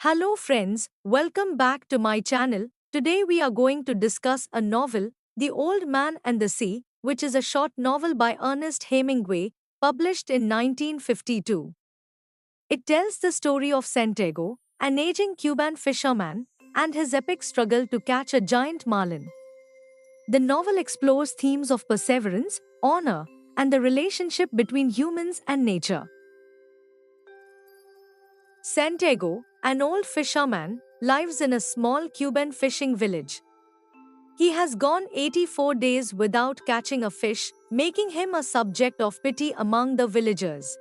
Hello friends, welcome back to my channel. Today we are going to discuss a novel, The Old Man and the Sea, which is a short novel by Ernest Hemingway, published in 1952. It tells the story of Santiago, an aging Cuban fisherman, and his epic struggle to catch a giant marlin. The novel explores themes of perseverance, honor, and the relationship between humans and nature. Santiago, an old fisherman, lives in a small Cuban fishing village. He has gone 84 days without catching a fish, making him a subject of pity among the villagers.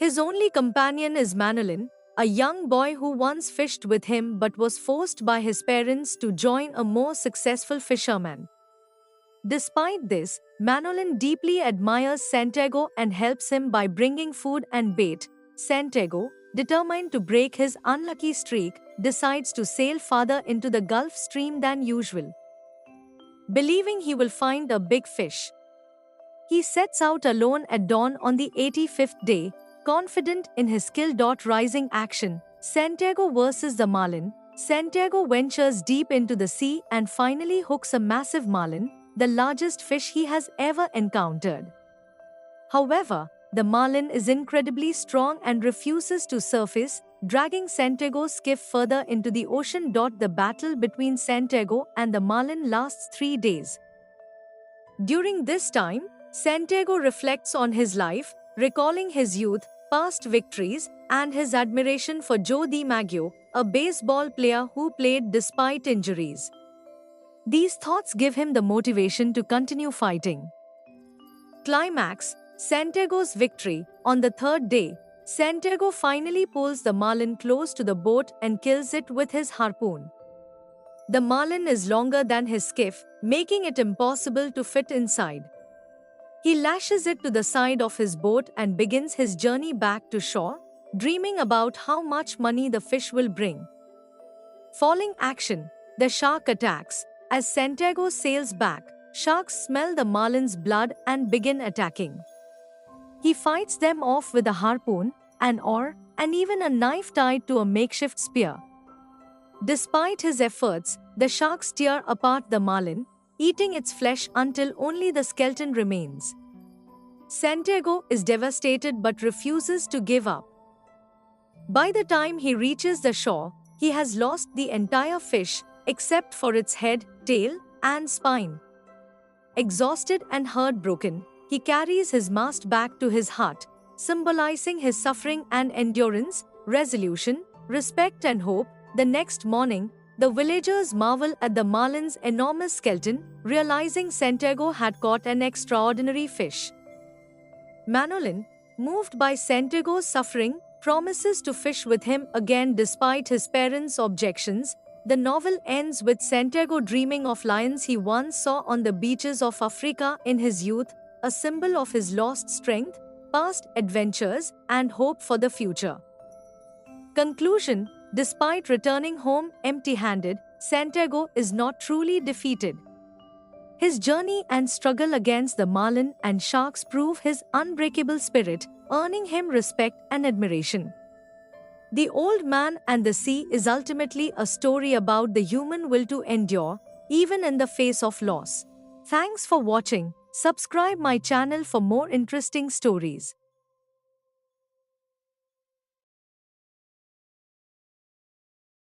His only companion is Manolin, a young boy who once fished with him but was forced by his parents to join a more successful fisherman. Despite this, Manolin deeply admires Santiago and helps him by bringing food and bait. Santiago, determined to break his unlucky streak, decides to sail farther into the Gulf Stream than usual. Believing he will find a big fish, he sets out alone at dawn on the 85th day, confident in his skill. Rising action, Santiago versus the marlin. Santiago ventures deep into the sea and finally hooks a massive marlin, the largest fish he has ever encountered. However, the marlin is incredibly strong and refuses to surface, dragging Santiago's skiff further into the ocean. The battle between Santiago and the marlin lasts 3 days. During this time, Santiago reflects on his life, recalling his youth, past victories, and his admiration for Joe DiMaggio, a baseball player who played despite injuries. These thoughts give him the motivation to continue fighting. Climax, Santiago's victory. On the third day, Santiago finally pulls the marlin close to the boat and kills it with his harpoon. The marlin is longer than his skiff, making it impossible to fit inside. He lashes it to the side of his boat and begins his journey back to shore, dreaming about how much money the fish will bring. Falling action, the shark attacks. As Santiago sails back, sharks smell the marlin's blood and begin attacking. He fights them off with a harpoon, an oar, and even a knife tied to a makeshift spear. Despite his efforts, the sharks tear apart the marlin, eating its flesh until only the skeleton remains. Santiago is devastated but refuses to give up. By the time he reaches the shore, he has lost the entire fish, except for its head, tail, and spine. Exhausted and heartbroken, he carries his mast back to his hut, symbolizing his suffering and endurance, resolution, respect, and hope. The next morning, the villagers marvel at the marlin's enormous skeleton, realizing Santiago had caught an extraordinary fish. Manolin, moved by Santiago's suffering, promises to fish with him again despite his parents' objections. The novel ends with Santiago dreaming of lions he once saw on the beaches of Africa in his youth, a symbol of his lost strength, past adventures, and hope for the future. Conclusion: despite returning home empty-handed, Santiago is not truly defeated. His journey and struggle against the marlin and sharks prove his unbreakable spirit, earning him respect and admiration. The Old Man and the Sea is ultimately a story about the human will to endure, even in the face of loss. Thanks for watching. Subscribe my channel for more interesting stories.